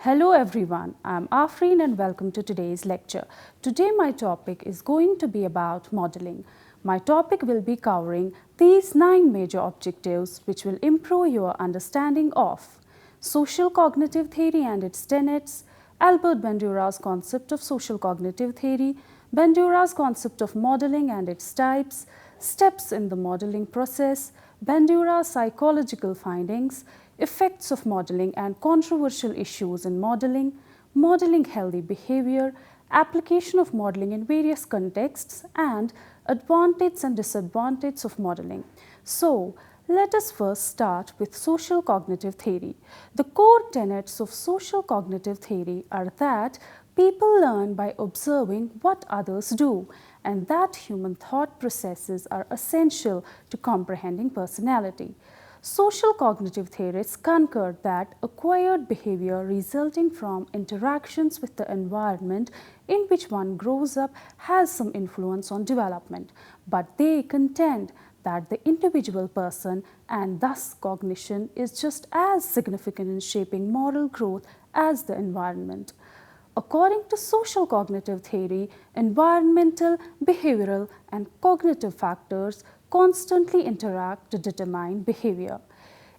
Hello everyone, I'm Afreen and welcome to today's lecture. Today my topic is going to be about modeling. My topic will be covering these 9 major objectives which will improve your understanding of social cognitive theory and its tenets, Albert Bandura's concept of social cognitive theory, Bandura's concept of modeling and its types, steps in the modeling process, Bandura's psychological findings, effects of modeling and controversial issues in modeling, modeling healthy behavior, application of modeling in various contexts, and advantages and disadvantages of modeling. So, let us first start with social cognitive theory. The core tenets of social cognitive theory are that people learn by observing what others do, and that human thought processes are essential to comprehending personality. Social cognitive theorists concur that acquired behavior resulting from interactions with the environment in which one grows up has some influence on development, but they contend that the individual person and thus cognition is just as significant in shaping moral growth as the environment. According to social cognitive theory, environmental, behavioral, and cognitive factors constantly interact to determine behavior.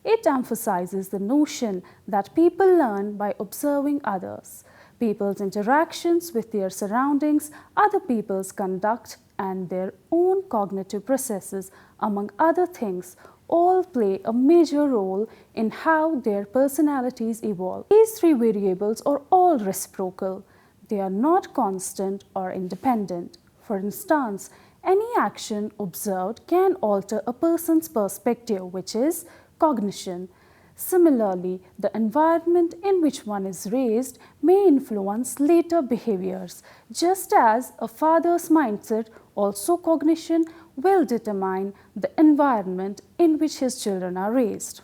It emphasizes the notion that people learn by observing others. People's interactions with their surroundings, other people's conduct, and their own cognitive processes, among other things, all play a major role in how their personalities evolve. These 3 variables are all reciprocal. They are not constant or independent. For instance, any action observed can alter a person's perspective, which is cognition. Similarly, the environment in which one is raised may influence later behaviors, just as a father's mindset, also cognition, will determine the environment in which his children are raised.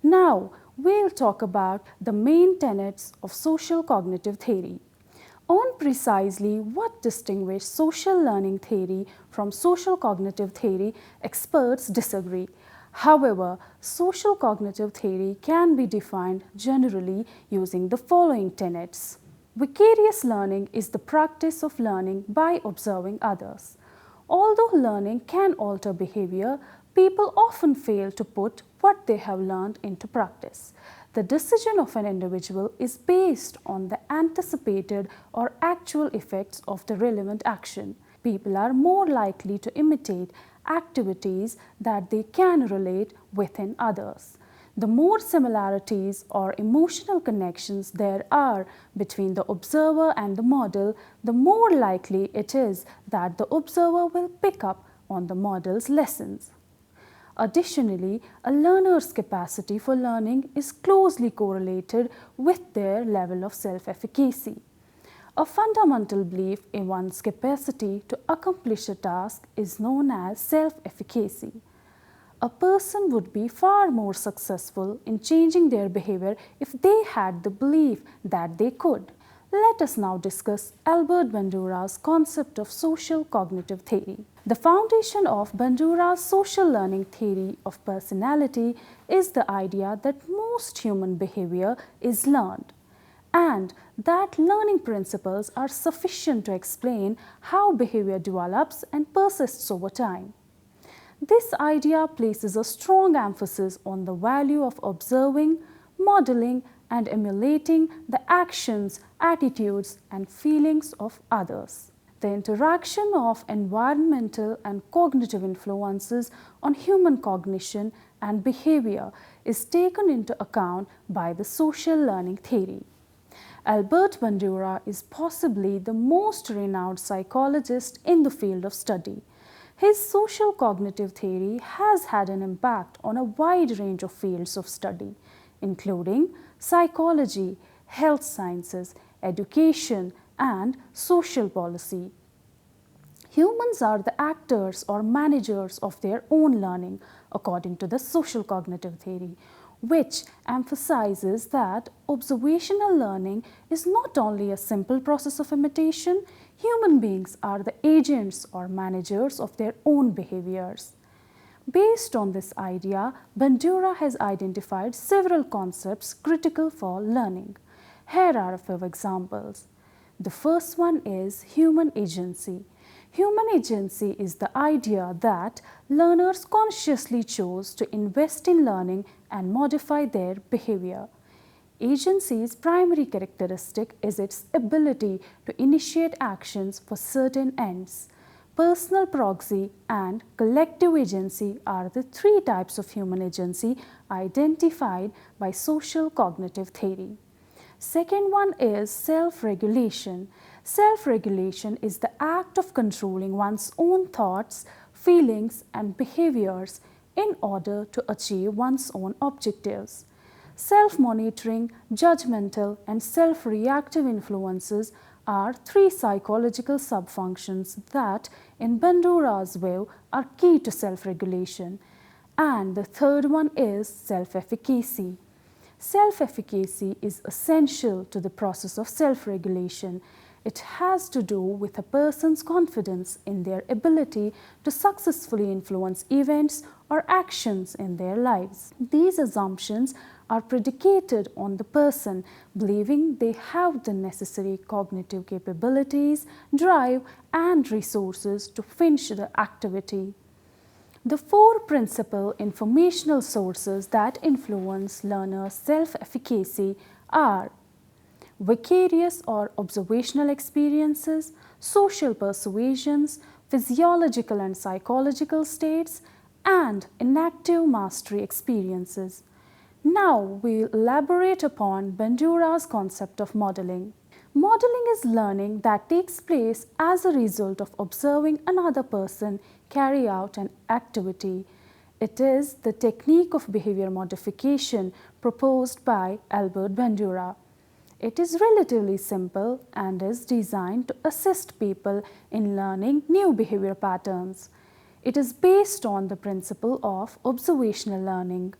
Now, we'll talk about the main tenets of social cognitive theory. On precisely what distinguishes social learning theory from social cognitive theory, experts disagree. However, social cognitive theory can be defined generally using the following tenets. Vicarious learning is the practice of learning by observing others. Although learning can alter behavior, people often fail to put what they have learned into practice. The decision of an individual is based on the anticipated or actual effects of the relevant action. People are more likely to imitate activities that they can relate within others. The more similarities or emotional connections there are between the observer and the model, the more likely it is that the observer will pick up on the model's lessons. Additionally, a learner's capacity for learning is closely correlated with their level of self-efficacy. A fundamental belief in one's capacity to accomplish a task is known as self-efficacy. A person would be far more successful in changing their behavior if they had the belief that they could. Let us now discuss Albert Bandura's concept of social cognitive theory. The foundation of Bandura's social learning theory of personality is the idea that most human behavior is learned, and that learning principles are sufficient to explain how behavior develops and persists over time. This idea places a strong emphasis on the value of observing, modeling, and emulating the actions, attitudes, and feelings of others. The interaction of environmental and cognitive influences on human cognition and behavior is taken into account by the social learning theory. Albert Bandura is possibly the most renowned psychologist in the field of study. His social cognitive theory has had an impact on a wide range of fields of study, including psychology, health sciences, education, and social policy. Humans are the actors or managers of their own learning, according to the social cognitive theory, which emphasizes that observational learning is not only a simple process of imitation. Human beings are the agents or managers of their own behaviors. Based on this idea, Bandura has identified several concepts critical for learning. Here are a few examples. The first one is human agency. Human agency is the idea that learners consciously chose to invest in learning and modify their behavior. Agency's primary characteristic is its ability to initiate actions for certain ends. Personal proxy and collective agency are the three types of human agency identified by social cognitive theory. Second one is self-regulation. Self-regulation is the act of controlling one's own thoughts, feelings and behaviors in order to achieve one's own objectives. Self-monitoring, judgmental and self-reactive influences are three psychological subfunctions that, in Bandura's view, are key to self-regulation. And the third one is self-efficacy. Self-efficacy is essential to the process of self-regulation. It has to do with a person's confidence in their ability to successfully influence events or actions in their lives. These assumptions are predicated on the person believing they have the necessary cognitive capabilities, drive, and resources to finish the activity. The four principal informational sources that influence learners' self-efficacy are vicarious or observational experiences, social persuasions, physiological and psychological states, and inactive mastery experiences. Now we'll elaborate upon Bandura's concept of modeling. Modeling is learning that takes place as a result of observing another person carry out an activity. It is the technique of behavior modification proposed by Albert Bandura. It is relatively simple and is designed to assist people in learning new behavior patterns. It is based on the principle of observational learning.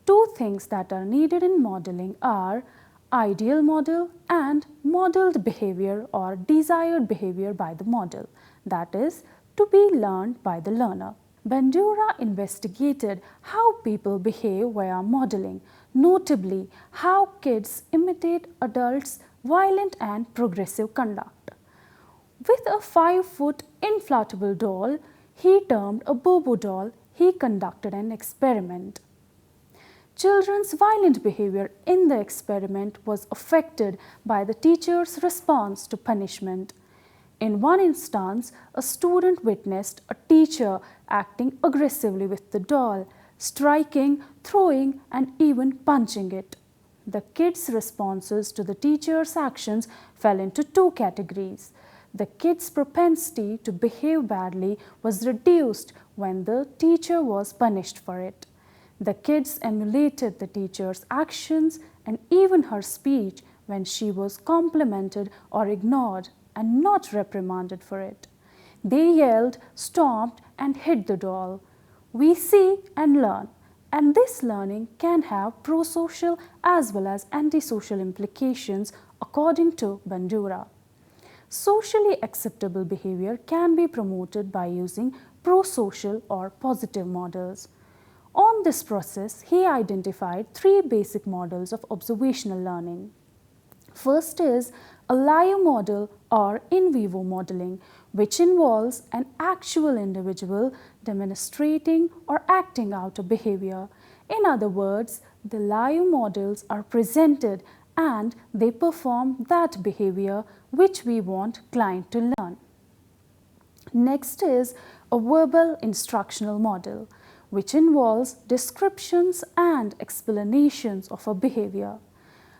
Two things that are needed in modeling are ideal model and modeled behavior or desired behavior by the model, that is, to be learned by the learner. Bandura investigated how people behave via modeling, notably how kids imitate adults' violent and progressive conduct. With a 5-foot inflatable doll, he termed a Bobo doll, he conducted an experiment. Children's violent behavior in the experiment was affected by the teacher's response to punishment. In one instance, a student witnessed a teacher acting aggressively with the doll, striking, throwing, and even punching it. The kids' responses to the teacher's actions fell into two categories. The kids' propensity to behave badly was reduced when the teacher was punished for it. The kids emulated the teacher's actions and even her speech when she was complimented or ignored and not reprimanded for it. They yelled, stomped, and hit the doll. We see and learn, and this learning can have pro-social as well as anti-social implications according to Bandura. Socially acceptable behavior can be promoted by using pro-social or positive models. On this process, he identified three basic models of observational learning. First is a live model or in vivo modeling, which involves an actual individual demonstrating or acting out a behavior. In other words, the live models are presented and they perform that behavior which we want client to learn. Next is a verbal instructional model, which involves descriptions and explanations of a behavior.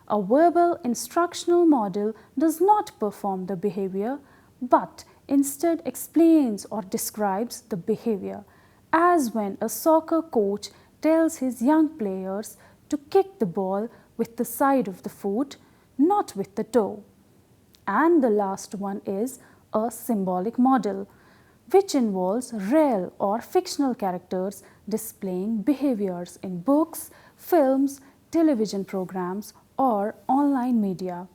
A verbal instructional model does not perform the behavior, but instead explains or describes the behavior, as when a soccer coach tells his young players to kick the ball with the side of the foot, not with the toe. And the last one is a symbolic model, which involves real or fictional characters displaying behaviors in books, films, television programs, or online media.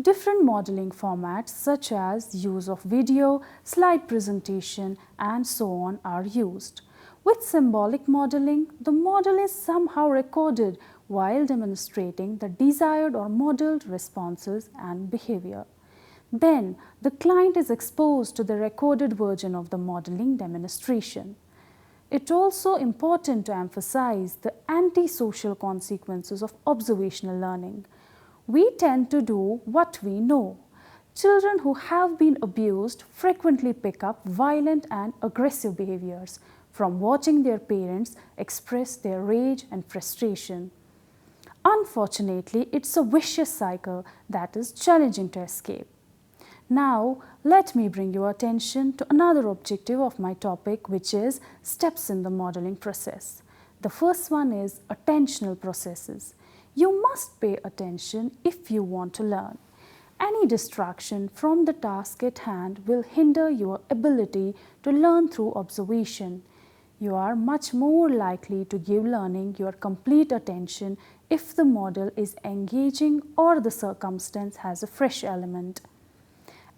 Different modeling formats such as use of video, slide presentation, and so on are used. With symbolic modeling, the model is somehow recorded while demonstrating the desired or modeled responses and behavior. Then, the client is exposed to the recorded version of the modeling demonstration. It's also important to emphasize the antisocial consequences of observational learning. We tend to do what we know. Children who have been abused frequently pick up violent and aggressive behaviors from watching their parents express their rage and frustration. Unfortunately, it's a vicious cycle that is challenging to escape. Now, let me bring your attention to another objective of my topic, which is steps in the modeling process. The first one is attentional processes. You must pay attention if you want to learn. Any distraction from the task at hand will hinder your ability to learn through observation. You are much more likely to give learning your complete attention if the model is engaging or the circumstance has a fresh element.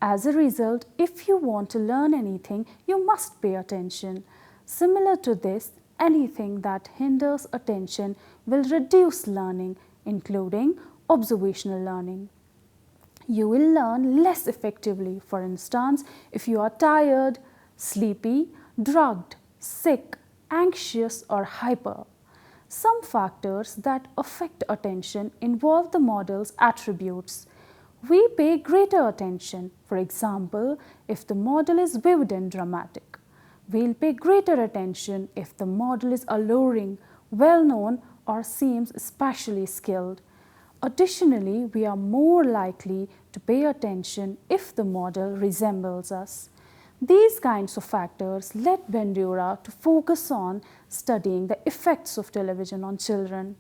As a result, if you want to learn anything, you must pay attention. Similar to this, anything that hinders attention will reduce learning, including observational learning. You will learn less effectively, for instance, if you are tired, sleepy, drugged, sick, anxious, or hyper. Some factors that affect attention involve the model's attributes. We pay greater attention, for example, if the model is vivid and dramatic. We'll pay greater attention if the model is alluring, well-known, or seems especially skilled. Additionally, we are more likely to pay attention if the model resembles us. These kinds of factors led Bandura to focus on studying the effects of television on children.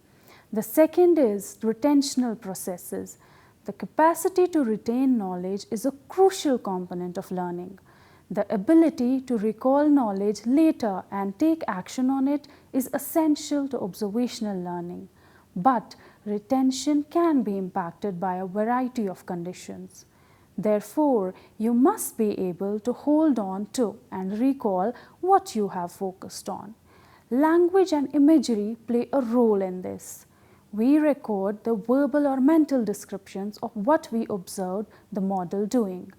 The second is retentional processes. The capacity to retain knowledge is a crucial component of learning. The ability to recall knowledge later and take action on it is essential to observational learning. But retention can be impacted by a variety of conditions. Therefore, you must be able to hold on to and recall what you have focused on. Language and imagery play a role in this. We record the verbal or mental descriptions of what we observed the model doing.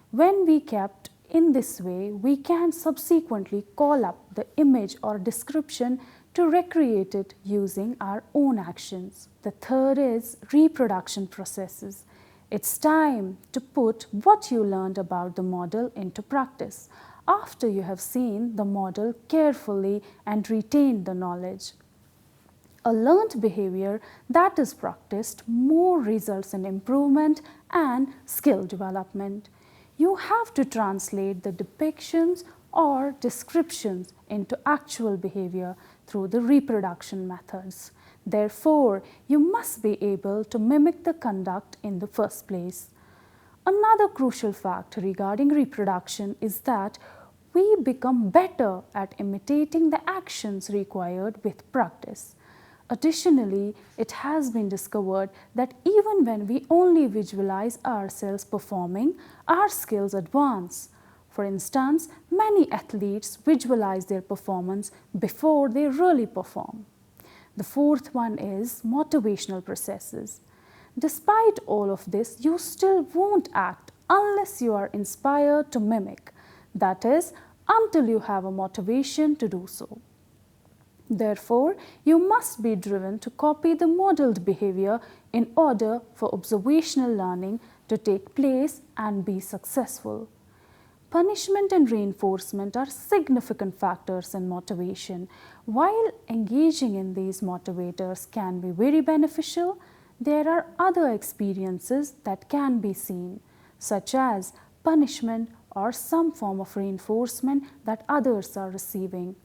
When we kept in this way, we can subsequently call up the image or description to recreate it using our own actions. The third is reproduction processes. It's time to put what you learned about the model into practice after you have seen the model carefully and retained the knowledge. A learned behavior that is practiced more results in improvement and skill development. You have to translate the depictions or descriptions into actual behavior through the reproduction methods. Therefore, you must be able to mimic the conduct in the first place. Another crucial fact regarding reproduction is that we become better at imitating the actions required with practice. Additionally, it has been discovered that even when we only visualize ourselves performing, our skills advance. For instance, many athletes visualize their performance before they really perform. The fourth one is motivational processes. Despite all of this, you still won't act unless you are inspired to mimic. That is, until you have a motivation to do so. Therefore, you must be driven to copy the modeled behavior in order for observational learning to take place and be successful. Punishment and reinforcement are significant factors in motivation. While engaging in these motivators can be very beneficial, there are other experiences that can be seen, such as punishment or some form of reinforcement that others are receiving.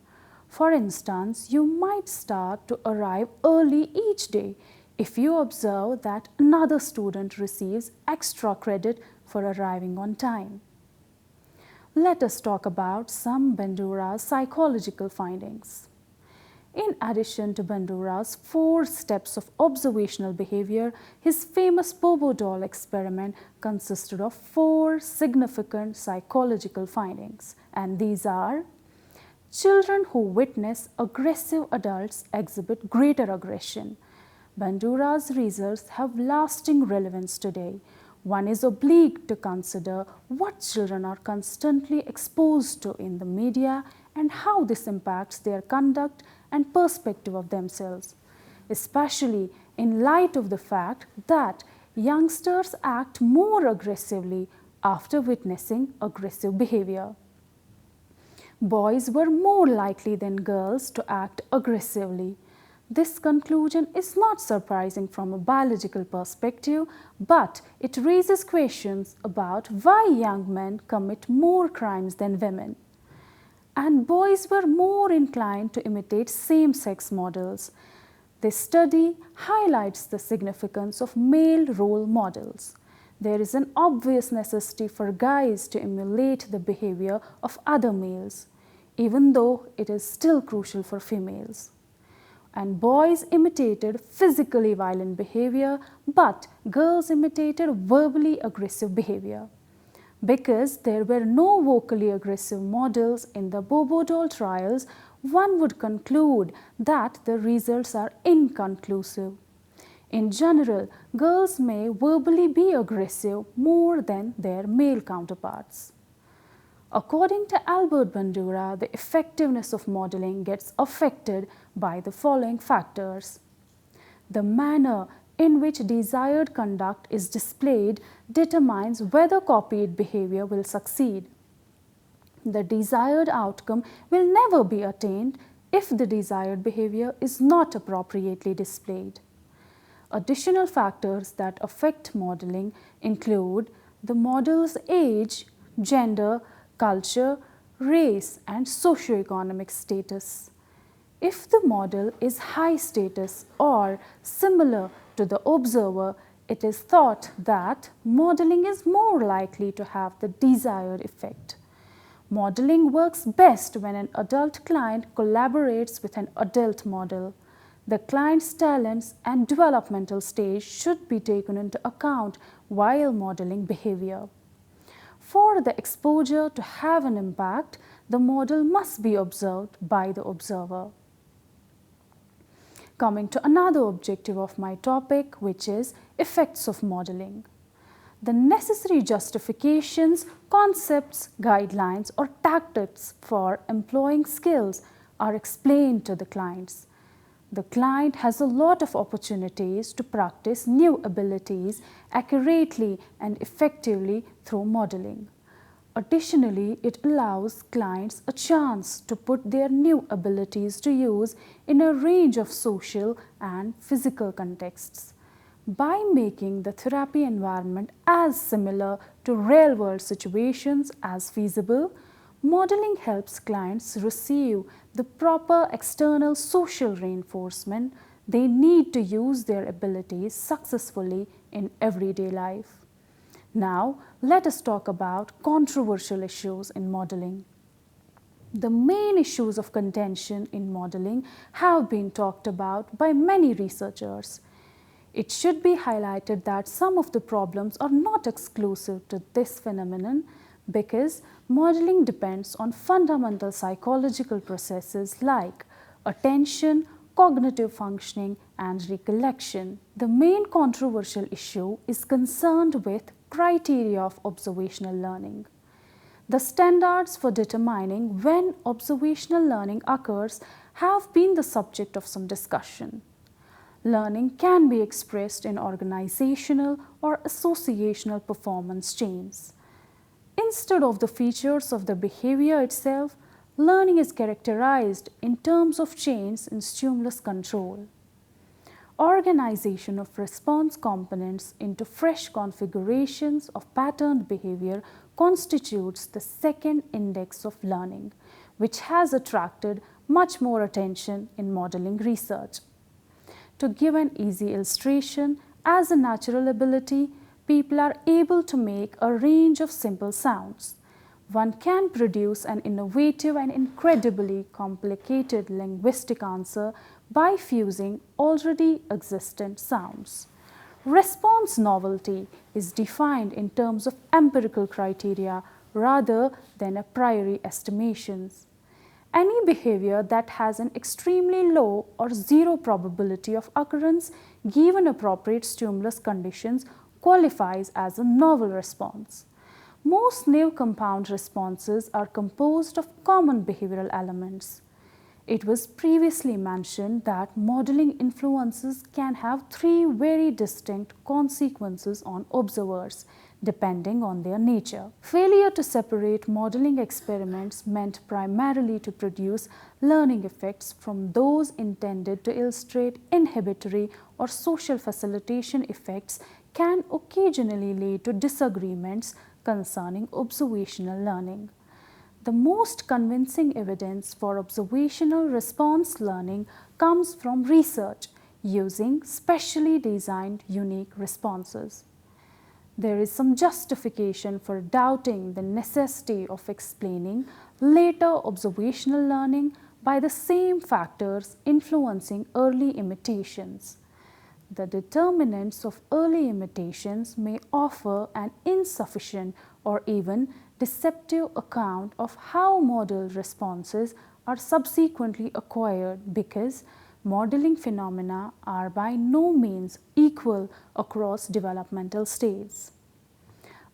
For instance, you might start to arrive early each day if you observe that another student receives extra credit for arriving on time. Let us talk about some Bandura's psychological findings. In addition to Bandura's 4 steps of observational behavior, his famous Bobo doll experiment consisted of 4 significant psychological findings, and these are: children who witness aggressive adults exhibit greater aggression. Bandura's results have lasting relevance today. One is obliged to consider what children are constantly exposed to in the media and how this impacts their conduct and perspective of themselves, especially in light of the fact that youngsters act more aggressively after witnessing aggressive behavior. Boys were more likely than girls to act aggressively. This conclusion is not surprising from a biological perspective, but it raises questions about why young men commit more crimes than women. And boys were more inclined to imitate same-sex models. This study highlights the significance of male role models. There is an obvious necessity for guys to emulate the behavior of other males, even though it is still crucial for females. And boys imitated physically violent behavior, but girls imitated verbally aggressive behavior. Because there were no vocally aggressive models in the Bobo doll trials, one would conclude that the results are inconclusive. In general, girls may verbally be aggressive more than their male counterparts. According to Albert Bandura, the effectiveness of modeling gets affected by the following factors. The manner in which desired conduct is displayed determines whether copied behavior will succeed. The desired outcome will never be attained if the desired behavior is not appropriately displayed. Additional factors that affect modeling include the model's age, gender, culture, race, and socioeconomic status. If the model is high status or similar to the observer, it is thought that modeling is more likely to have the desired effect. Modeling works best when an adult client collaborates with an adult model. The client's talents and developmental stage should be taken into account while modeling behavior. For the exposure to have an impact, the model must be observed by the observer. Coming to another objective of my topic, which is effects of modeling. The necessary justifications, concepts, guidelines, or tactics for employing skills are explained to the clients. The client has a lot of opportunities to practice new abilities accurately and effectively through modeling. Additionally, it allows clients a chance to put their new abilities to use in a range of social and physical contexts. By making the therapy environment as similar to real-world situations as feasible, modeling helps clients receive the proper external social reinforcement they need to use their abilities successfully in everyday life. Now, let us talk about controversial issues in modeling. The main issues of contention in modeling have been talked about by many researchers. It should be highlighted that some of the problems are not exclusive to this phenomenon because modeling depends on fundamental psychological processes like attention, cognitive functioning, and recollection. The main controversial issue is concerned with criteria of observational learning. The standards for determining when observational learning occurs have been the subject of some discussion. Learning can be expressed in organizational or associational performance chains. Instead of the features of the behavior itself, learning is characterized in terms of chains in stimulus control. Organization of response components into fresh configurations of patterned behavior constitutes the second index of learning, which has attracted much more attention in modeling research. To give an easy illustration, as a natural ability, people are able to make a range of simple sounds. One can produce an innovative and incredibly complicated linguistic answer by fusing already existent sounds. Response novelty is defined in terms of empirical criteria rather than a priori estimations. Any behavior that has an extremely low or zero probability of occurrence given appropriate stimulus conditions qualifies as a novel response. Most new compound responses are composed of common behavioral elements. It was previously mentioned that modeling influences can have three very distinct consequences on observers, depending on their nature. Failure to separate modeling experiments meant primarily to produce learning effects from those intended to illustrate inhibitory or social facilitation effects can occasionally lead to disagreements concerning observational learning. The most convincing evidence for observational response learning comes from research using specially designed unique responses. There is some justification for doubting the necessity of explaining later observational learning by the same factors influencing early imitations. The determinants of early imitations may offer an insufficient or even deceptive account of how modeled responses are subsequently acquired because modeling phenomena are by no means equal across developmental stages.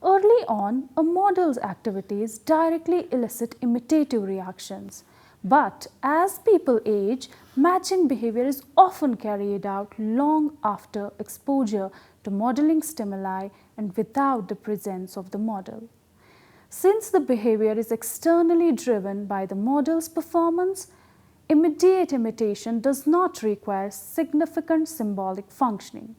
Early on, a model's activities directly elicit imitative reactions. But as people age, matching behavior is often carried out long after exposure to modeling stimuli and without the presence of the model. Since the behavior is externally driven by the model's performance, immediate imitation does not require significant symbolic functioning.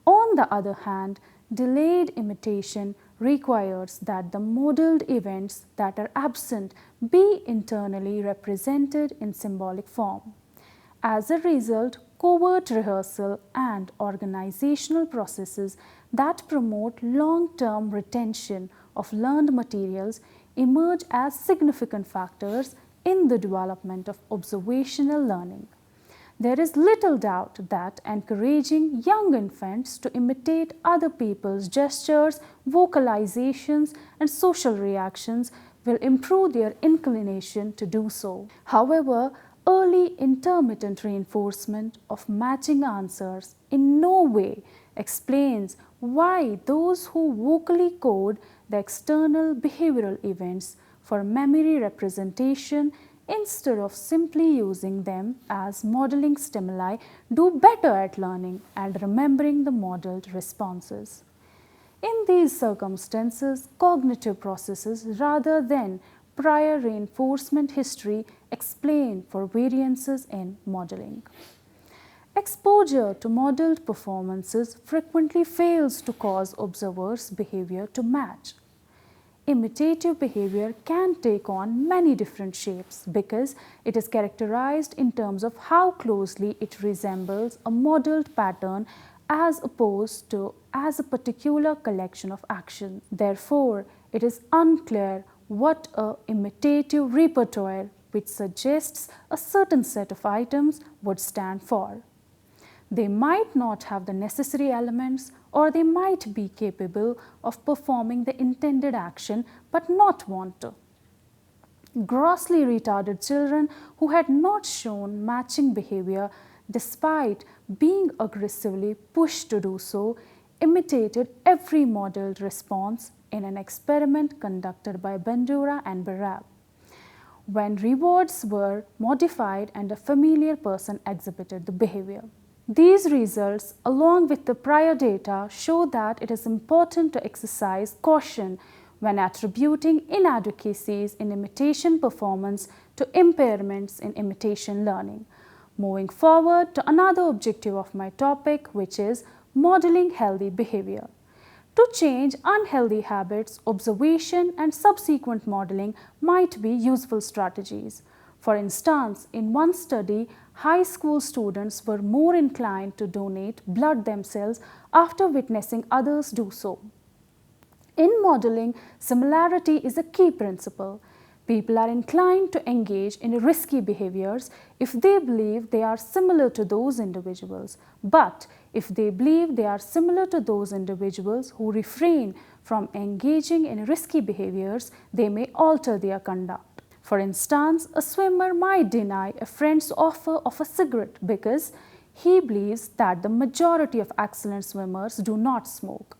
On the other hand, delayed imitation requires that the modeled events that are absent be internally represented in symbolic form. As a result, covert rehearsal and organizational processes that promote long-term retention of learned materials emerge as significant factors in the development of observational learning. There is little doubt that encouraging young infants to imitate other people's gestures, vocalizations, and social reactions will improve their inclination to do so. However, early intermittent reinforcement of matching answers in no way explains why those who vocally code the external behavioral events for memory representation instead of simply using them as modeling stimuli do better at learning and remembering the modeled responses. In these circumstances, cognitive processes rather than prior reinforcement history explain for variances in modeling. Exposure to modeled performances frequently fails to cause observers' behavior to match. Imitative behavior can take on many different shapes because it is characterized in terms of how closely it resembles a modeled pattern as opposed to as a particular collection of actions. Therefore, it is unclear what an imitative repertoire which suggests a certain set of items would stand for. They might not have the necessary elements, or they might be capable of performing the intended action but not want to. Grossly retarded children who had not shown matching behavior despite being aggressively pushed to do so imitated every modeled response in an experiment conducted by Bandura and Barab. When rewards were modified and a familiar person exhibited the behavior. These results, along with the prior data, show that it is important to exercise caution when attributing inadequacies in imitation performance to impairments in imitation learning. Moving forward to another objective of my topic, which is modeling healthy behavior. To change unhealthy habits, observation and subsequent modeling might be useful strategies. For instance, in one study, high school students were more inclined to donate blood themselves after witnessing others do so. In modeling, similarity is a key principle. People are inclined to engage in risky behaviors if they believe they are similar to those individuals. But if they believe they are similar to those individuals who refrain from engaging in risky behaviors, they may alter their conduct. For instance, a swimmer might deny a friend's offer of a cigarette because he believes that the majority of excellent swimmers do not smoke.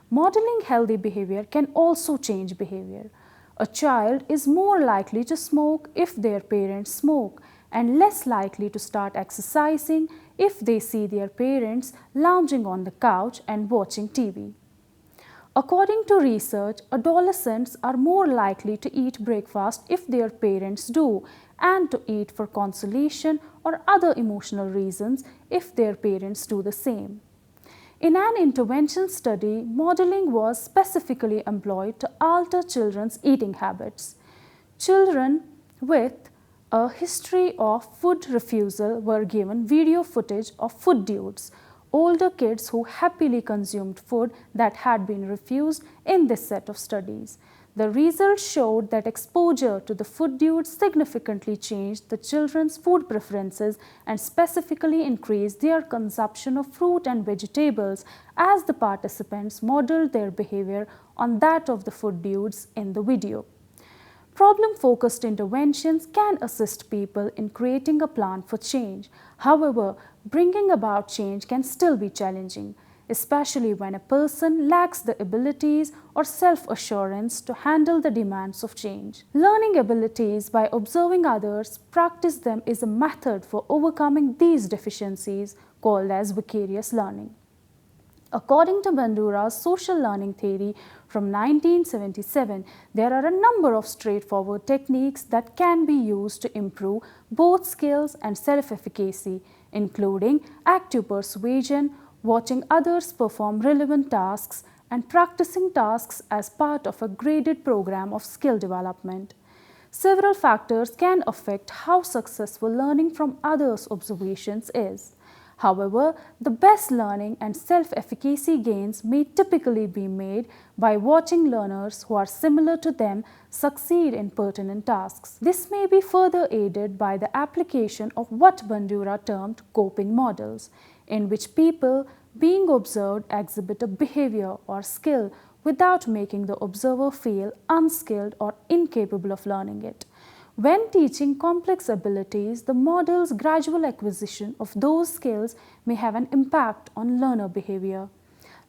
Modeling healthy behavior can also change behavior. A child is more likely to smoke if their parents smoke and less likely to start exercising if they see their parents lounging on the couch and watching TV. According to research, adolescents are more likely to eat breakfast if their parents do and to eat for consolation or other emotional reasons if their parents do the same. In an intervention study, modeling was specifically employed to alter children's eating habits. Children with a history of food refusal were given video footage of food dudes, older kids who happily consumed food that had been refused in this set of studies. The results showed that exposure to the food dudes significantly changed the children's food preferences and specifically increased their consumption of fruit and vegetables as the participants modeled their behavior on that of the food dudes in the video. Problem-focused interventions can assist people in creating a plan for change. However, bringing about change can still be challenging, especially when a person lacks the abilities or self-assurance to handle the demands of change. Learning abilities by observing others practice them is a method for overcoming these deficiencies called as vicarious learning. According to Bandura's social learning theory from 1977, there are a number of straightforward techniques that can be used to improve both skills and self-efficacy, including active persuasion, watching others perform relevant tasks, and practicing tasks as part of a graded program of skill development. Several factors can affect how successful learning from others' observations is. However, the best learning and self-efficacy gains may typically be made by watching learners who are similar to them succeed in pertinent tasks. This may be further aided by the application of what Bandura termed coping models, in which people being observed exhibit a behavior or skill without making the observer feel unskilled or incapable of learning it. When teaching complex abilities, the model's gradual acquisition of those skills may have an impact on learner behavior.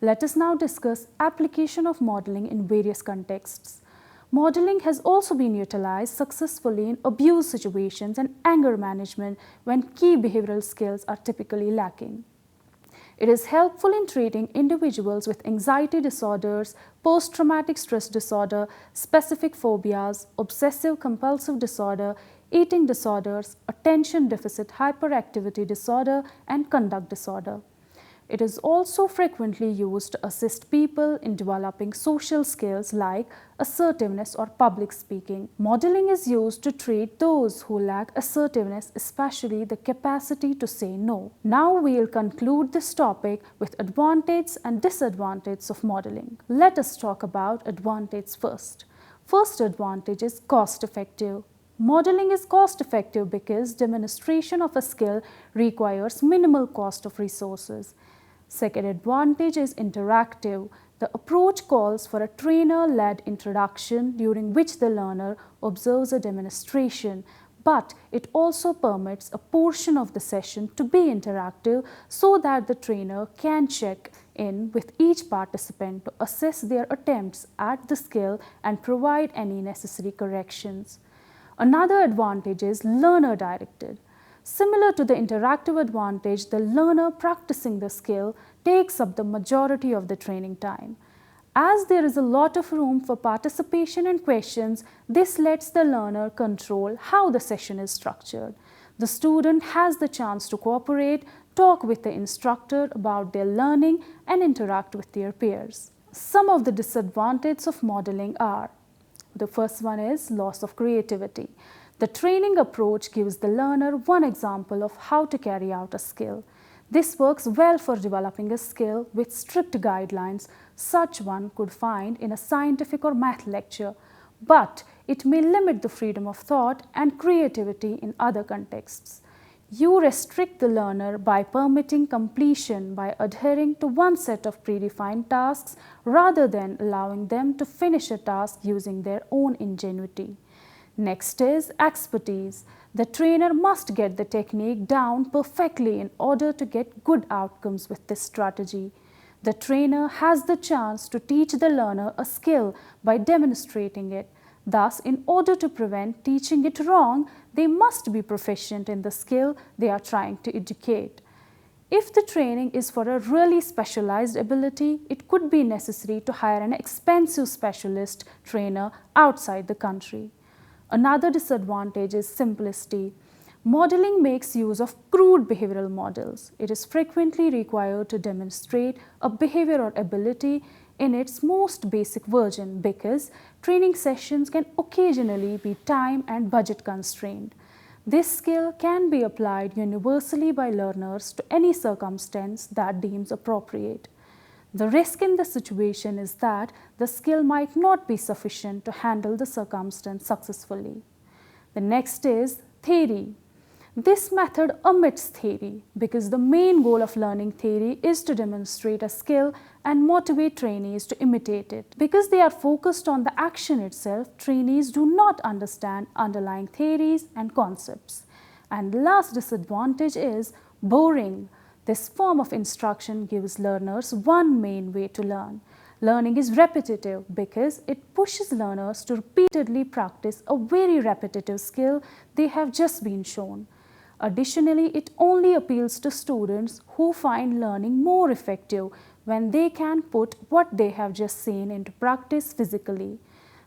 Let us now discuss application of modeling in various contexts. Modeling has also been utilized successfully in abuse situations and anger management when key behavioral skills are typically lacking. It is helpful in treating individuals with anxiety disorders, post-traumatic stress disorder, specific phobias, obsessive-compulsive disorder, eating disorders, attention deficit hyperactivity disorder, and conduct disorder. It is also frequently used to assist people in developing social skills like assertiveness or public speaking. Modeling is used to treat those who lack assertiveness, especially the capacity to say no. Now we'll conclude this topic with advantages and disadvantages of modeling. Let us talk about advantages first. First advantage is cost-effective. Modeling is cost-effective because demonstration of a skill requires minimal cost of resources. Second advantage is interactive. The approach calls for a trainer-led introduction during which the learner observes a demonstration, but it also permits a portion of the session to be interactive so that the trainer can check in with each participant to assess their attempts at the skill and provide any necessary corrections. Another advantage is learner-directed. Similar to the interactive advantage, the learner practicing the skill takes up the majority of the training time. As there is a lot of room for participation and questions, this lets the learner control how the session is structured. The student has the chance to cooperate, talk with the instructor about their learning, and interact with their peers. Some of the disadvantages of modeling are: the first one is loss of creativity. The training approach gives the learner one example of how to carry out a skill. This works well for developing a skill with strict guidelines such one could find in a scientific or math lecture, but it may limit the freedom of thought and creativity in other contexts. You restrict the learner by permitting completion by adhering to one set of predefined tasks rather than allowing them to finish a task using their own ingenuity. Next is expertise. The trainer must get the technique down perfectly in order to get good outcomes with this strategy. The trainer has the chance to teach the learner a skill by demonstrating it. Thus, in order to prevent teaching it wrong, they must be proficient in the skill they are trying to educate. If the training is for a really specialized ability, it could be necessary to hire an expensive specialist trainer outside the country. Another disadvantage is simplicity. Modeling makes use of crude behavioral models. It is frequently required to demonstrate a behavior or ability in its most basic version because training sessions can occasionally be time and budget constrained. This skill can be applied universally by learners to any circumstance that deems appropriate. The risk in the situation is that the skill might not be sufficient to handle the circumstance successfully. The next is theory. This method omits theory because the main goal of learning theory is to demonstrate a skill and motivate trainees to imitate it. Because they are focused on the action itself, trainees do not understand underlying theories and concepts. And the last disadvantage is boring. This form of instruction gives learners one main way to learn. Learning is repetitive because it pushes learners to repeatedly practice a very repetitive skill they have just been shown. Additionally, it only appeals to students who find learning more effective when they can put what they have just seen into practice physically.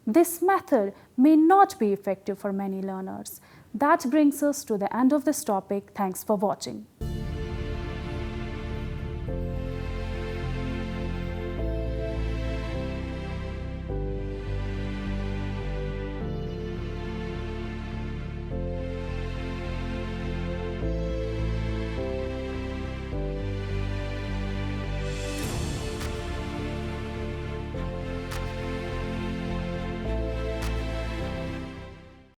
This method may not be effective for many learners. That brings us to the end of this topic. Thanks for watching.